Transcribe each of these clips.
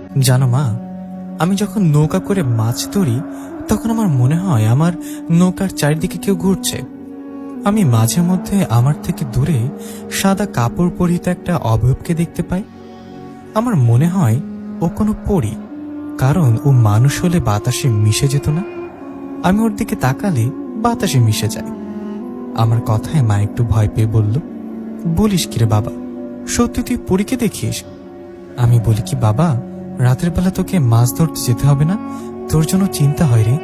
জানো মা, আমি যখন নৌকা করে মাছ ধরি তখন আমার মনে হয় আমার নৌকার চারিদিকে কেউ ঘুরছে। আমি মাঝে মধ্যে আমার থেকে দূরে সাদা কাপড় পরিহিত একটা অবয়বকে দেখতে পাই। আমার মনে হয় ও কোনো পরী, কারণ ও মানুষ হলে বাতাসে মিশে যেত না। আমি ওর দিকে তাকালে বাতাসে মিশে যায়। আমার কথায় মা একটু ভয় পেয়ে বলল, বলিস কিরে বাবা, সত্যি তুই পরীকে দেখিস? আমি বলি কি বাবা, রাতের বেলা তোকে মাছ ধরতে যেতে হবে না? তোর জন্য চিন্তা হয় রে।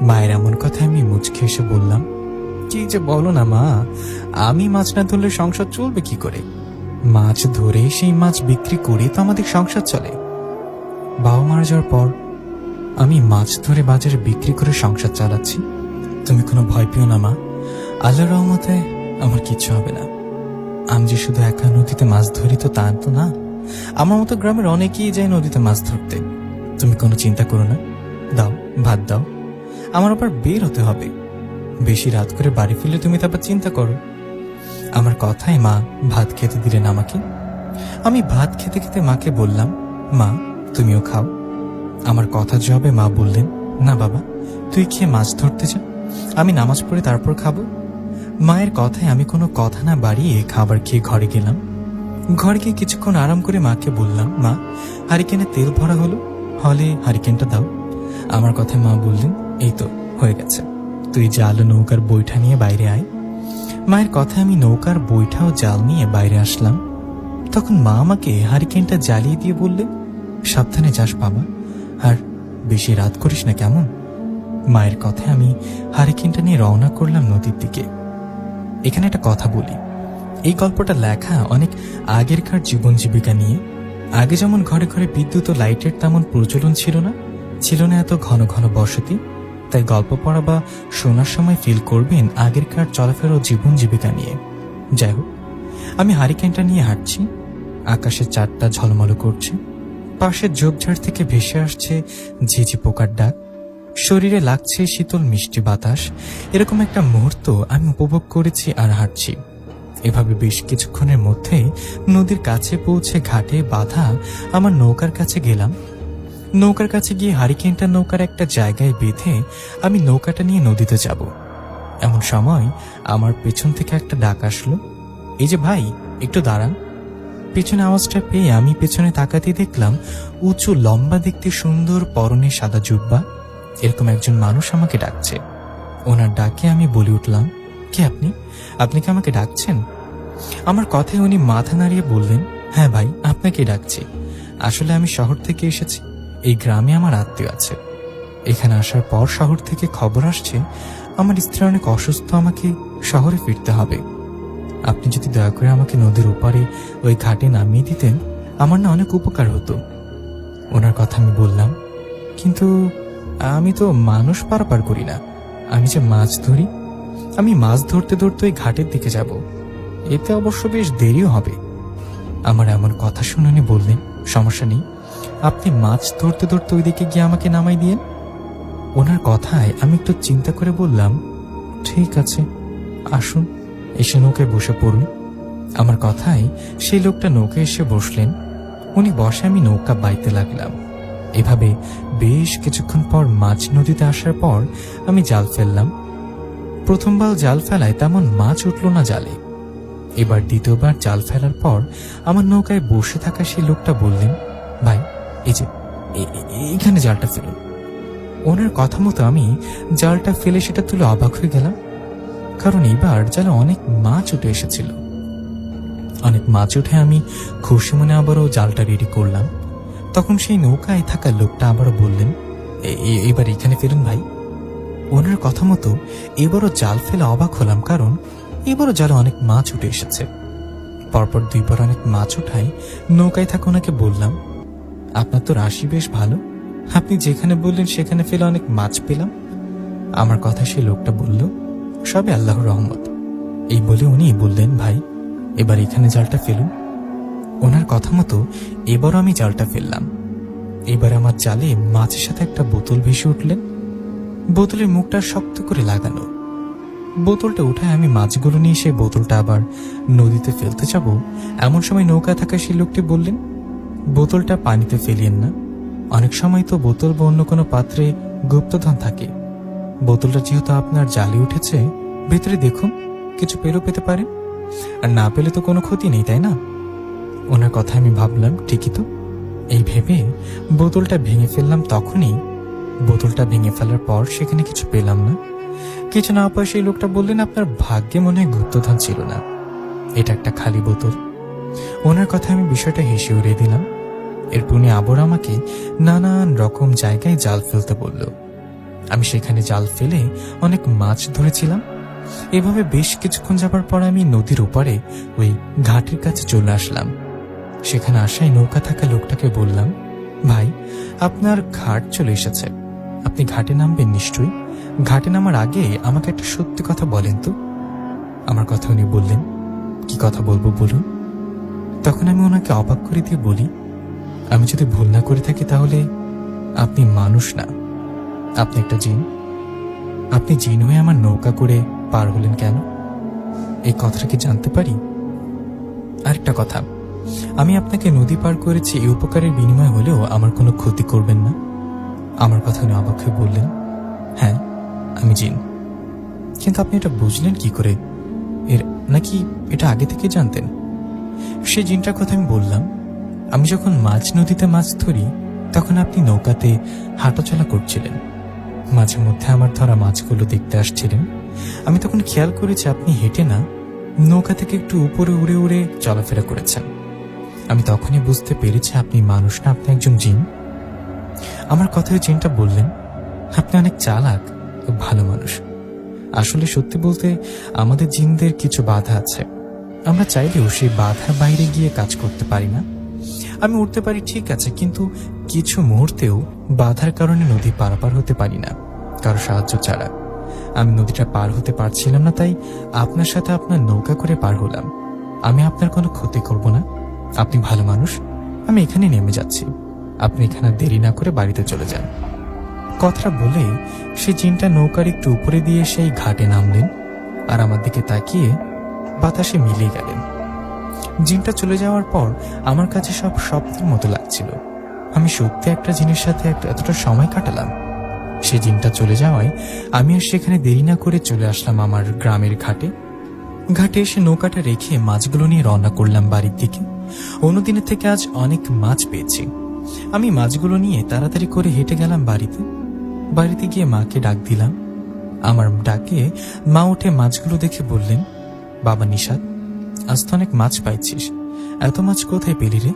মায়ের এমন কথায় আমি মুচকে এসে বললাম, কি যে বলো না মা, আমি মাছ না ধরলে সংসার চলবে কি করে? মাছ ধরে সেই মাছ বিক্রি করে তো আমাদের সংসার চলে। বাবা মারা যাওয়ার পর আমি মাছ ধরে বাজারে বিক্রি করে সংসার চালাচ্ছি। তুমি কোনো ভয় পেও না মা, আল্লাহর রহমতে আমার কিচ্ছু হবে না। আমি যে শুধু একা নদীতে মাছ ধরি তো তা তো না, আমার মতো গ্রামের অনেকেই যায় নদীতে মাছ ধরতে। তুমি কোনো চিন্তা করো না। দাও, ভাত দাও, আমার আবার বের হতে হবে। বেশি রাত করে বাড়ি ফিরলে তুমি তারপর চিন্তা করো। আমার কথায় মা ভাত খেতে দিলেন আমাকে। আমি ভাত খেতে খেতে মাকে বললাম, মা তুমিও খাও। আমার কথা জবাবে মা বললেন, না বাবা, তুই খেয়ে মাছ ধরতে যা, আমি নামাজ পড়ে তারপর খাবো। মায়ের কথায় আমি কোনো কথা না বাড়িয়ে খাবার খেয়ে ঘরে গেলাম। ঘরে গিয়ে কিছুক্ষণ আরাম করে মাকে বললাম, মা হারিকেনে তেল ভরা হলো, হলে হারিকেনটা দাও। আমার কথায় মা বললেন, এই তো হয়ে গেছে, তুই জাল ও নৌকার বৈঠা নিয়ে বাইরে আয়। মায়ের কথায় আমি নৌকার বৈঠা ও জাল নিয়ে বাইরে আসলাম। তখন মা আমাকে হারিকেনটা জ্বালিয়ে দিয়ে বললেন, সাবধানে যাস বাবা, আর বেশি রাত করিস না কেমন? মায়ের কথায় আমি হারিকেনটা নিয়ে রওনা করলাম নদীর দিকে। এখানে একটা কথা বলি, এই গল্পটা লেখা অনেক আগেরকার জীবন জীবিকা নিয়ে। আগে যেমন ঘরে ঘরে বিদ্যুৎ ও লাইটের তেমন প্রচলন ছিল না, ছিল না এত ঘন ঘন বসতি, তাই গল্প পড়া বা শোনার সময় ফিল করবেন আগেরকার চলাফেরা ও জীবন জীবিকা নিয়ে। যাই হোক, আমি হারিকেনটা নিয়ে হাঁটছি। আকাশের চাঁদটা ঝলমল করছে, পাশের ঝোপঝাড় থেকে ভেসে আসছে ঝিঝি পোকার ডাক, শরীরে লাগছে শীতল মিষ্টি বাতাস। এরকম একটা মুহূর্ত আমি উপভোগ করেছি আর হাঁটছি। এভাবে বেশ কিছুক্ষণের মধ্যেই নদীর কাছে পৌঁছে ঘাটে বাঁধা আমার নৌকার কাছে গেলাম। নৌকার কাছে গিয়ে হারিকেনটা নৌকার একটা জায়গায় বেঁধে আমি নৌকাটা নিয়ে নদীতে যাব। এমন সময় আমার পেছন থেকে একটা ডাক আসলো, এই যে ভাই, একটু দাঁড়ান। পেছনে আওয়াজটা পেয়ে আমি পেছনে তাকাতে দেখলাম উঁচু লম্বা দেখতে সুন্দর, পরনে সাদা জুব্বা, এরকম একজন মানুষ আমাকে ডাকছে। ওনার ডাকে আমি বলে উঠলাম, কে আপনি? আপনি কি আমাকে ডাকছেন? আমার কথায় উনি মাথা নাড়িয়ে বললেন, হ্যাঁ ভাই, আপনাকে ডাকছি। আসলে আমি শহর থেকে এসেছি, এই গ্রামে আমার আত্মীয় আছে। এখানে আসার পর শহর থেকে খবর আসছে আমার স্ত্রী অনেক অসুস্থ, আমাকে শহরে ফিরতে হবে। আপনি যদি দয়া করে আমাকে নদীর ওপারে ওই ঘাটে নামিয়ে দিতেন, আমার না অনেক উপকার হতো। ওনার কথা আমি বললাম, কিন্তু আমি তো মানুষ পারাপার করি না, আমি যে মাছ ধরি। আমি মাছ ধরতে ধরতে ওই ঘাটের দিকে যাব, এতে অবশ্য বেশ দেরিও হবে। আমার এমন কথা শুনে উনি বললেন, সমস্যা নেই, আপনি মাছ ধরতে ধরতে ওইদিকে গিয়ে আমাকে নামাই দিয়েন। ওনার কথায় আমি একটু চিন্তা করে বললাম, ঠিক আছে, আসুন, এসে নৌকায় বসে পড়ুন। আমার কথায় সেই লোকটা নৌকায় এসে বসলেন। উনি বসে, আমি নৌকা বাইতে লাগলাম। এভাবে বেশ কিছুক্ষণ পর মাঝ নদীতে আসার পর আমি জাল ফেললাম। প্রথমবার জাল ফেলায় তেমন মাছ উঠল না জালে। এবার দ্বিতীয়বার জাল ফেলার পর আমার নৌকায় বসে থাকা সেই লোকটা বললেন, ভাই এই যে এইখানে জালটা ফেলুন। ওনার কথা মতো আমি জালটা ফেলে সেটা তুলে অবাক হয়ে গেলাম, কারণ এবার জালে অনেক মাছ উঠে এসেছিল। অনেক মাছ উঠে আমি খুশি মনে আবারও জালটা রেডি করলাম। তখন সেই নৌকায় থাকা লোকটা আবারও বললেন, এবার এখানে ফেলুন ভাই। ওনার কথা মতো এবারও জাল ফেলে অবাক হলাম, কারণ এবারও জালে অনেক মাছ উঠে এসেছে। পরপর দুইবার অনেক মাছ উঠায় নৌকায় থাকা ওনাকে বললাম, আপনার তো রাশি বেশ ভালো, আপনি যেখানে বললেন সেখানে ফেলে অনেক মাছ পেলাম। আমার কথা সেই লোকটা বলল, সবে আল্লাহর রহমত। এই বলে উনি বললেন, ভাই এবার এখানে জালটা ফেলুন। ওনার কথা মতো এবারও আমি জালটা ফেললাম। এবার আমার জালে মাছের সাথে একটা বোতল ভেসে উঠলেন। বোতলের মুখটা শক্ত করে লাগানো। বোতলটা উঠায় আমি মাছগুলো নিয়ে সেই বোতলটা আবার নদীতে ফেলতে যাব। এমন সময় নৌকায় থাকা সেই লোকটি বললেন, বোতলটা পানিতে ফেলিয়েন না। অনেক সময় তো বোতল বা অন্য কোনো পাত্রে গুপ্তধন থাকে। বোতলটা যেহেতু আপনার জালে উঠেছে, ভেতরে দেখুন, কিছু পেলেও পেতে পারেন, আর না পেলে তো কোনো ক্ষতি নেই, তাই না? ওনার কথা আমি ভাবলাম, ঠিকই তো। এই ভেবে বোতলটা ভেঙে ফেললাম। তখনই বোতলটা ভেঙে ফেলার পর সেখানে কিছু পেলাম না। কিছু না পাওয়া সেই লোকটা বললেন, আপনার ভাগ্যে মনে হয় গুপ্তধন ছিল না, এটা একটা খালি বোতল। ওনার কথা আমি বিষয়টা হেসে উড়িয়ে দিলাম। এরপর উনি আবার আমাকে নানান রকম জায়গায় জাল ফেলতে বলল। আমি সেখানে জাল ফেলে অনেক মাছ ধরেছিলাম। এভাবে বেশ কিছুক্ষণ যাবার পর আমি নদীর ওপারে ওই ঘাটের কাছে চলে আসলাম। সেখানে আসায় নৌকা থাকা লোকটাকে বললাম, ভাই, আপনার ঘাট চলে এসেছে, আপনি ঘাটে নামবেন নিশ্চয়ই। ঘাটে নামার আগে আমাকে একটা সত্যি কথা বলেন তো। আমার কথা উনি বললেন, কি কথা বলবো বলুন। তখন আমি ওনাকে অবাক করে দিয়ে বলি, আমি যদি ভুল না করে থাকি তাহলে আপনি মানুষ না, আপনি একটা জিন। আপনি জিন হয়ে আমার নৌকা করে পার হলেন কেন? এই কথাটা কি জানতে পারি? আরেকটা কথা, আমি আপনাকে নদী পার করেছি এই উপকারের বিনিময় হলেও আমার কোনো ক্ষতি করবেন না। আমার কথা উনি অবাক হয়ে বললেন, হ্যাঁ, আমি জিন। কিন্তু আপনি এটা বুঝলেন কি করে? এর নাকি এটা আগে থেকে জানতেন? সে জিনটার কথা আমি বললাম, আমি যখন মাঝ নদীতে মাছ ধরি তখন আপনি নৌকাতে হাঁটাচলা করছিলেন। মাঝে মধ্যে আমার ধরা মাছগুলো দেখতে আসছিলেন। আমি তখন খেয়াল করেছি আপনি হেঁটে না, নৌকা থেকে একটু উপরে উড়ে উড়ে চলাফেরা করেছেন। আমি তখনই বুঝতে পেরেছি আপনি মানুষ না, আপনি একজন জিন। আমার কথায় জিনটা বললেন, আপনি অনেক চালাক, ভালো মানুষ। আসলে সত্যি বলতে আমাদের জিনদের কিছু বাধা আছে, আমরা চাইলেও সেই বাধার বাইরে গিয়ে কাজ করতে পারি না। আমি উঠতে পারি ঠিক আছে, কিন্তু কিছু মুহূর্তেও বাধার কারণে নদী পারাপার হতে পারি না কারো সাহায্য ছাড়া। আমি নদীটা পার হতে পারছিলাম না, তাই আপনার সাথে আপনার নৌকা করে পার হলাম। আমি আপনার কোনো ক্ষতি করব না, আপনি ভালো মানুষ। আমি এখানে নেমে যাচ্ছি, আপনি এখানে দেরি না করে বাড়িতে চলে যান। কথাটা বলে সে জিনটা নৌকার একটু উপরে দিয়ে সেই ঘাটে নামলেন আর আমার দিকে তাকিয়ে বাতাসে মিলিয়ে গেলেন। জিনটা চলে যাওয়ার পর আমার কাছে সব স্বপ্নের মতো লাগছিল। আমি সত্যি একটা জিনের সাথে এতটা সময় কাটালাম। সে জিনটা চলে যাওয়ায় আমি আর সেখানে দেরি না করে চলে আসলাম আমার গ্রামের ঘাটে। ঘাটে এসে নৌকাটা রেখে মাছগুলো নিয়ে রওনা করলাম বাড়ির দিকে। অন্যদিনের থেকে আজ অনেক মাছ পেয়েছি। আমি মাছগুলো নিয়ে তাড়াতাড়ি করে হেঁটে গেলাম বাড়িতে। বাড়িতে গিয়ে মাকে ডাক দিলাম। আমার ডাকে মা উঠে মাছগুলো দেখে বললেন, বাবা নিশাত, আজ তো অনেক মাছ পাইছিস, এত মাছ কোথায় পেলি রে?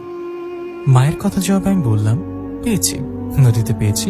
মায়ের কথা জবাবে আমি বললাম, পেয়েছি, নদীতে পেয়েছি।